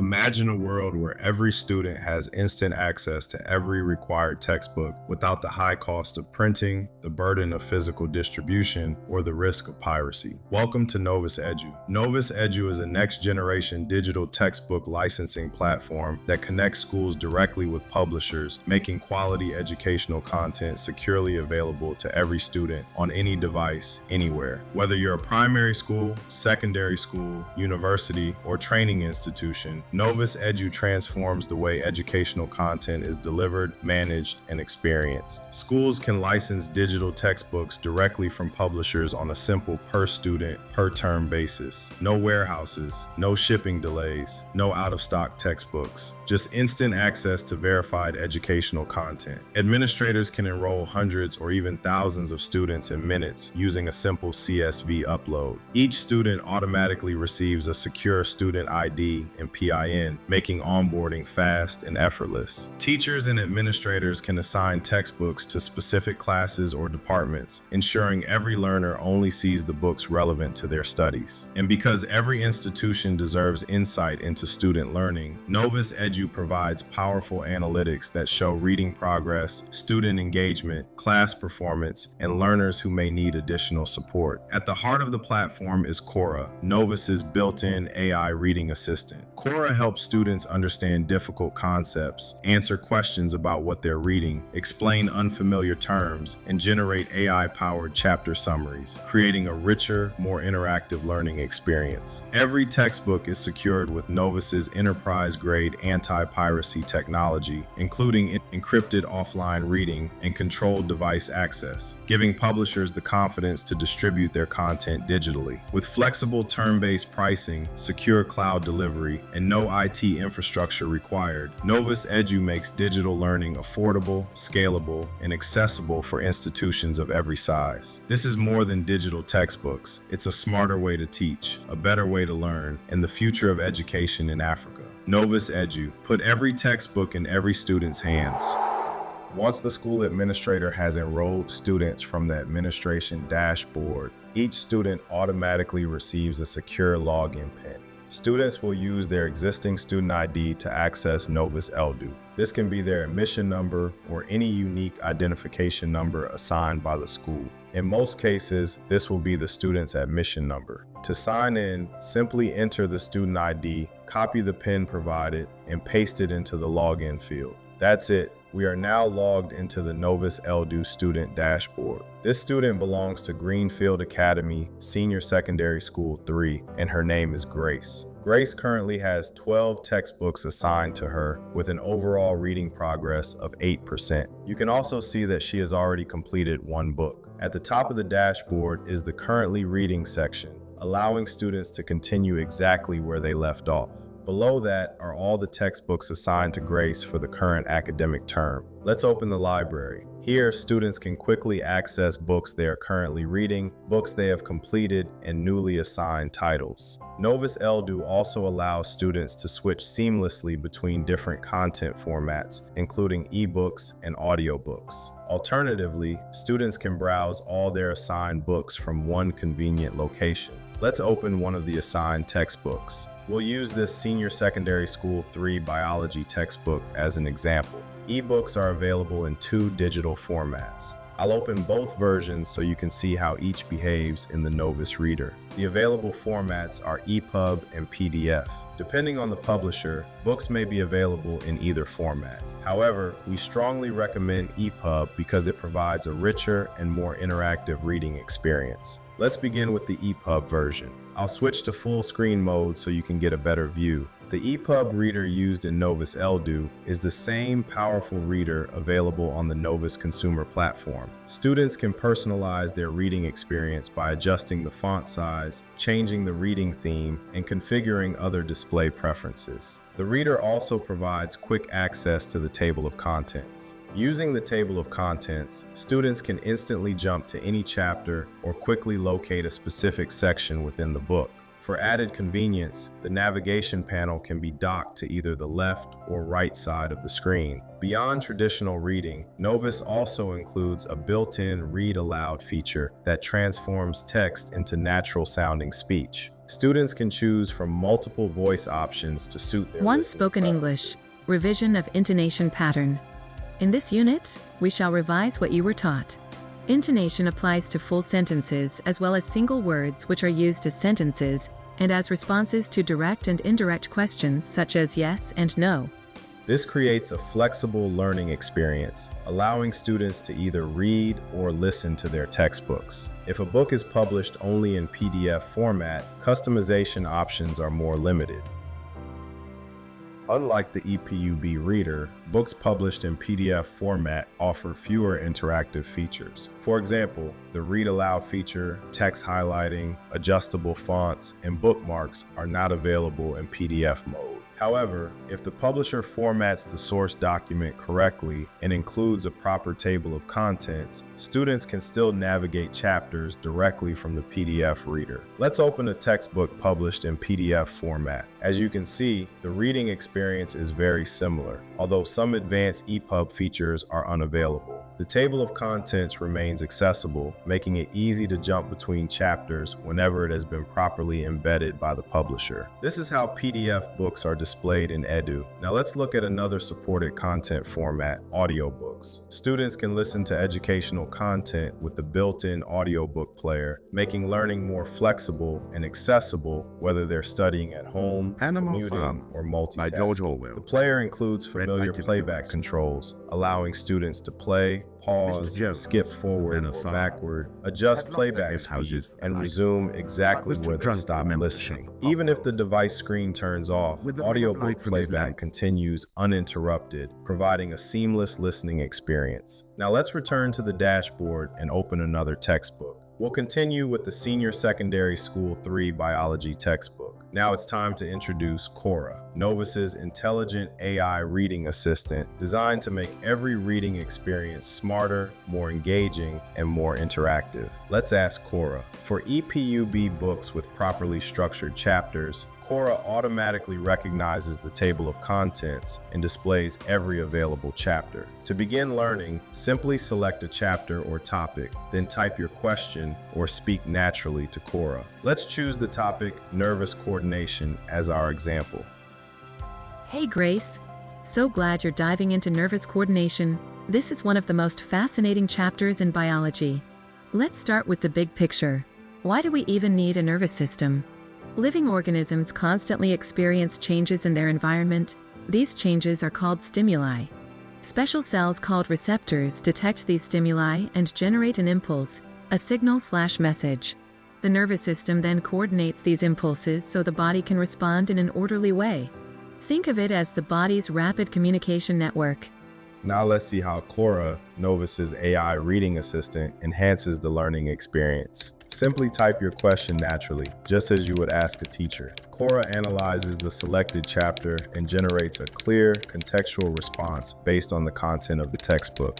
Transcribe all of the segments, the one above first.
Imagine a world where every student has instant access to every required textbook without the high cost of printing, the burden of physical distribution, or the risk of piracy. Welcome to Knowvas Edu. Knowvas Edu is a next-generation digital textbook licensing platform that connects schools directly with publishers, making quality educational content securely available to every student on any device, anywhere. Whether you're a primary school, secondary school, university, or training institution, Knowvas Edu transforms the way educational content is delivered, managed, and experienced. Schools can license digital textbooks directly from publishers on a simple per-student, per-term basis. No warehouses, no shipping delays, no out-of-stock textbooks. Just instant access to verified educational content. Administrators can enroll hundreds or even thousands of students in minutes using a simple CSV upload. Each student automatically receives a secure student ID and PIN, making onboarding fast and effortless. Teachers and administrators can assign textbooks to specific classes or departments, ensuring every learner only sees the books relevant to their studies. And because every institution deserves insight into student learning, Knowvas Edu provides powerful analytics that show reading progress, student engagement, class performance, and learners who may need additional support. At the heart of the platform is Kora, Knowvas's built-in AI reading assistant. Kora helps students understand difficult concepts, answer questions about what they're reading, explain unfamiliar terms, and generate AI-powered chapter summaries, creating a richer, more interactive learning experience. Every textbook is secured with Knowvas's enterprise-grade anti-piracy technology, including encrypted offline reading and controlled device access, giving publishers the confidence to distribute their content digitally. With flexible term-based pricing, secure cloud delivery, and no IT infrastructure required, Knowvas Edu makes digital learning affordable, scalable, and accessible for institutions of every size. This is more than digital textbooks. It's a smarter way to teach, a better way to learn, and the future of education in Africa. Knowvas Edu, put every textbook in every student's hands. Once the school administrator has enrolled students from the administration dashboard, each student automatically receives a secure login PIN. Students will use their existing student ID to access Knowvas Edu. This can be their admission number or any unique identification number assigned by the school. In most cases, this will be the student's admission number. To sign in, simply enter the student ID, copy the PIN provided, and paste it into the login field. That's it. We are now logged into the Knowvas Edu student dashboard. This student belongs to Greenfield Academy, Senior Secondary School 3, and her name is Grace. Grace currently has 12 textbooks assigned to her with an overall reading progress of 8%. You can also see that she has already completed one book. At the top of the dashboard is the currently reading section, allowing students to continue exactly where they left off. Below that are all the textbooks assigned to Grace for the current academic term. Let's open the library. Here, students can quickly access books they are currently reading, books they have completed, and newly assigned titles. Knowvas Edu also allows students to switch seamlessly between different content formats, including ebooks and audiobooks. Alternatively, students can browse all their assigned books from one convenient location. Let's open one of the assigned textbooks. We'll use this Senior Secondary School 3 biology textbook as an example. Ebooks are available in 2 digital formats. I'll open both versions so you can see how each behaves in the Knowvas reader. The available formats are EPUB and PDF. Depending on the publisher, books may be available in either format. However, we strongly recommend EPUB because it provides a richer and more interactive reading experience. Let's begin with the EPUB version. I'll switch to full screen mode so you can get a better view. The EPUB reader used in Knowvas Edu is the same powerful reader available on the Knowvas consumer platform. Students can personalize their reading experience by adjusting the font size, changing the reading theme, and configuring other display preferences. The reader also provides quick access to the table of contents. Using the table of contents, students can instantly jump to any chapter or quickly locate a specific section within the book. For added convenience, the navigation panel can be docked to either the left or right side of the screen. Beyond traditional reading, Knowvas also includes a built-in read aloud feature that transforms text into natural-sounding speech. Students can choose from multiple voice options to suit their One listening spoken preferences. English, revision of intonation pattern. In this unit, we shall revise what you were taught. Intonation applies to full sentences as well as single words which are used as sentences and as responses to direct and indirect questions such as yes and no. This creates a flexible learning experience, allowing students to either read or listen to their textbooks. If a book is published only in PDF format, customization options are more limited. Unlike the EPUB reader, books published in PDF format offer fewer interactive features. For example, the Read Aloud feature, text highlighting, adjustable fonts, and bookmarks are not available in PDF mode. However, if the publisher formats the source document correctly and includes a proper table of contents, students can still navigate chapters directly from the PDF reader. Let's open a textbook published in PDF format. As you can see, the reading experience is very similar, although some advanced EPUB features are unavailable. The table of contents remains accessible, making it easy to jump between chapters whenever it has been properly embedded by the publisher. This is how PDF books are displayed in Edu. Now let's look at another supported content format, audiobooks. Students can listen to educational content with the built-in audiobook player, making learning more flexible and accessible whether they're studying at home, commuting, or multitasking. The player includes familiar playback controls, allowing students to play, pause, skip forward or backward, adjust playback speed, and resume exactly where they stop listening. Even if the device screen turns off, audiobook playback continues uninterrupted, providing a seamless listening experience. Now let's return to the dashboard and open another textbook. We'll continue with the Senior Secondary School 3 Biology textbook. Now it's time to introduce Kora, Knowvas' intelligent AI reading assistant designed to make every reading experience smarter, more engaging, and more interactive. Let's ask Kora. For EPUB books with properly structured chapters, Kora automatically recognizes the table of contents and displays every available chapter. To begin learning, simply select a chapter or topic, then type your question or speak naturally to Kora. Let's choose the topic nervous coordination as our example. Hey Grace, so glad you're diving into nervous coordination. This is one of the most fascinating chapters in biology. Let's start with the big picture. Why do we even need a nervous system? Living organisms constantly experience changes in their environment. These changes are called stimuli. Special cells called receptors detect these stimuli and generate an impulse, a signal/message. The nervous system then coordinates these impulses so the body can respond in an orderly way. Think of it as the body's rapid communication network. Now let's see how Kora, Knowvas' AI reading assistant, enhances the learning experience. Simply type your question naturally, just as you would ask a teacher. Kora analyzes the selected chapter and generates a clear, contextual response based on the content of the textbook.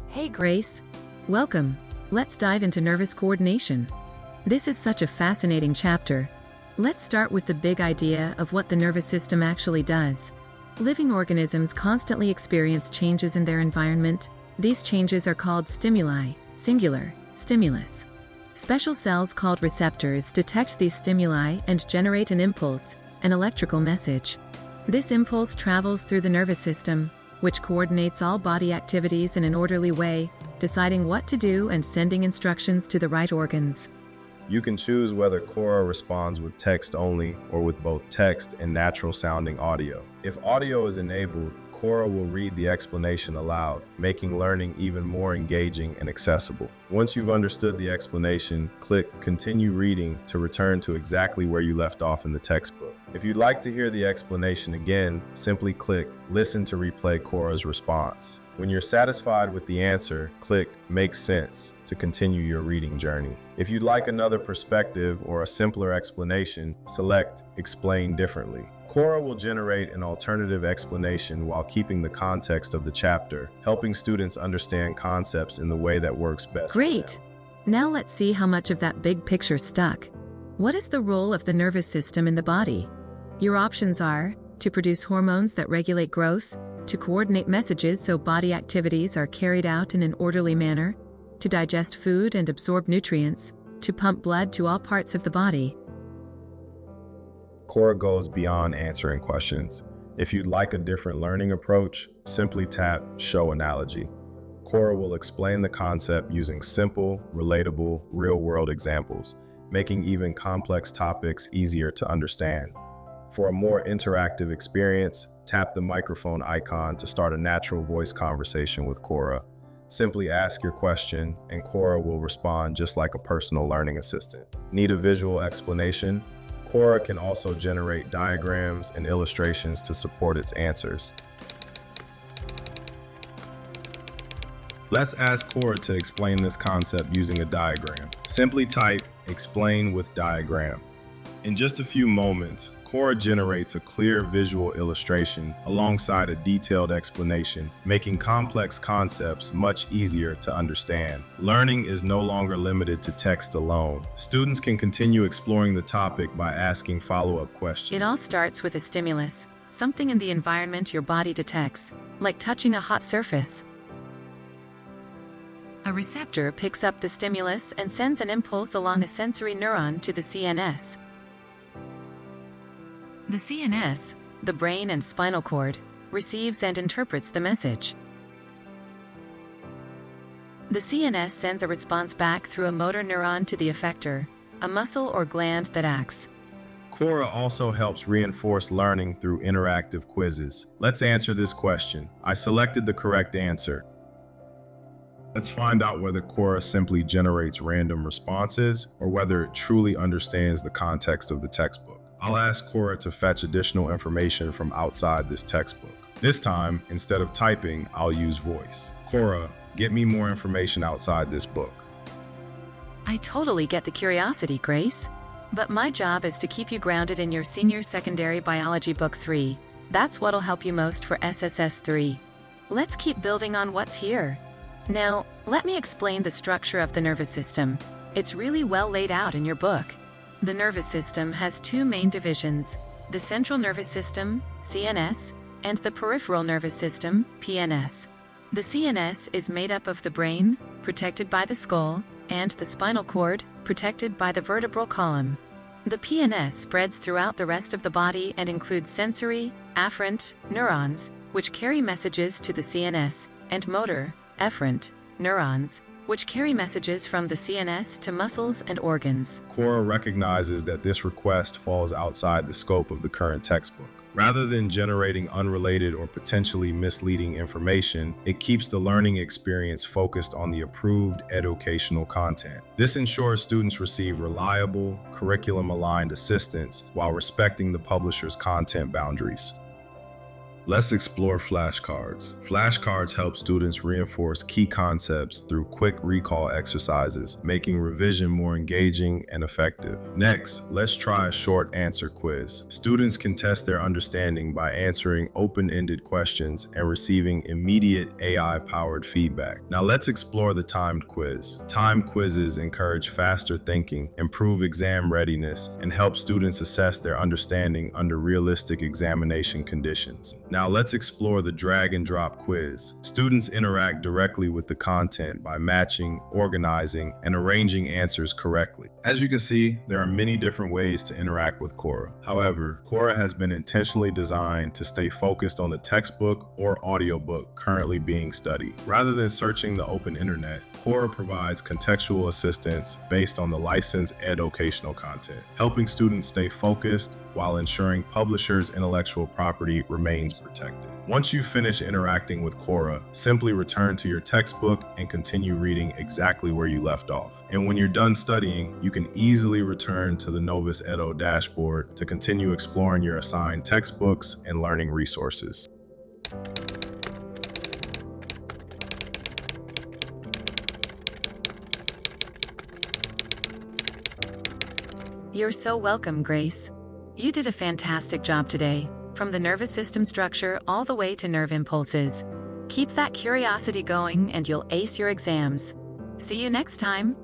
Hey Grace, welcome. Let's dive into nervous coordination. This is such a fascinating chapter. Let's start with the big idea of what the nervous system actually does. Living organisms constantly experience changes in their environment. These changes are called stimuli, singular, stimulus. Special cells called receptors detect these stimuli and generate an impulse, an electrical message. This impulse travels through the nervous system, which coordinates all body activities in an orderly way, deciding what to do and sending instructions to the right organs. You can choose whether Kora responds with text only or with both text and natural sounding audio. If audio is enabled, Kora will read the explanation aloud, making learning even more engaging and accessible. Once you've understood the explanation, click Continue Reading to return to exactly where you left off in the textbook. If you'd like to hear the explanation again, simply click Listen to replay Kora's response. When you're satisfied with the answer, click Make Sense to continue your reading journey. If you'd like another perspective or a simpler explanation, select Explain Differently. Kora will generate an alternative explanation while keeping the context of the chapter, helping students understand concepts in the way that works best for them. Great! Now let's see how much of that big picture stuck. What is the role of the nervous system in the body? Your options are to produce hormones that regulate growth, to coordinate messages so body activities are carried out in an orderly manner, to digest food and absorb nutrients, to pump blood to all parts of the body. Kora goes beyond answering questions. If you'd like a different learning approach, simply tap Show Analogy. Kora will explain the concept using simple, relatable, real-world examples, making even complex topics easier to understand. For a more interactive experience, tap the microphone icon to start a natural voice conversation with Kora. Simply ask your question, and Kora will respond just like a personal learning assistant. Need a visual explanation? Kora can also generate diagrams and illustrations to support its answers. Let's ask Kora to explain this concept using a diagram. Simply type "explain with diagram." In just a few moments, Kora generates a clear visual illustration alongside a detailed explanation, making complex concepts much easier to understand. Learning is no longer limited to text alone. Students can continue exploring the topic by asking follow-up questions. It all starts with a stimulus, something in the environment your body detects, like touching a hot surface. A receptor picks up the stimulus and sends an impulse along a sensory neuron to the CNS. The CNS, the brain and spinal cord, receives and interprets the message. The CNS sends a response back through a motor neuron to the effector, a muscle or gland that acts. Kora also helps reinforce learning through interactive quizzes. Let's answer this question. I selected the correct answer. Let's find out whether Kora simply generates random responses or whether it truly understands the context of the textbook. I'll ask Kora to fetch additional information from outside this textbook. This time, instead of typing, I'll use voice. Kora, get me more information outside this book. I totally get the curiosity, Grace. But my job is to keep you grounded in your senior secondary biology book 3. That's what'll help you most for SSS 3. Let's keep building on what's here. Now, let me explain the structure of the nervous system. It's really well laid out in your book. The nervous system has two main divisions, the central nervous system, CNS, and the peripheral nervous system, PNS. The CNS is made up of the brain, protected by the skull, and the spinal cord, protected by the vertebral column. The PNS spreads throughout the rest of the body and includes sensory, afferent, neurons, which carry messages to the CNS, and motor, efferent, neurons, which carry messages from the CNS to muscles and organs. Kora recognizes that this request falls outside the scope of the current textbook. Rather than generating unrelated or potentially misleading information, it keeps the learning experience focused on the approved educational content. This ensures students receive reliable, curriculum-aligned assistance while respecting the publisher's content boundaries. Let's explore flashcards. Flashcards help students reinforce key concepts through quick recall exercises, making revision more engaging and effective. Next, let's try a short answer quiz. Students can test their understanding by answering open-ended questions and receiving immediate AI-powered feedback. Now let's explore the timed quiz. Timed quizzes encourage faster thinking, improve exam readiness, and help students assess their understanding under realistic examination conditions. Now let's explore the drag and drop quiz. Students interact directly with the content by matching, organizing, and arranging answers correctly. As you can see, there are many different ways to interact with Kora. However, Kora has been intentionally designed to stay focused on the textbook or audiobook currently being studied. Rather than searching the open internet, Kora provides contextual assistance based on the licensed educational content, helping students stay focused while ensuring publishers' intellectual property remains protected. Once you finish interacting with Kora, simply return to your textbook and continue reading exactly where you left off. And when you're done studying, you can easily return to the Knowvas Edu dashboard to continue exploring your assigned textbooks and learning resources. You're so welcome, Grace. You did a fantastic job today, from the nervous system structure all the way to nerve impulses. Keep that curiosity going and you'll ace your exams. See you next time.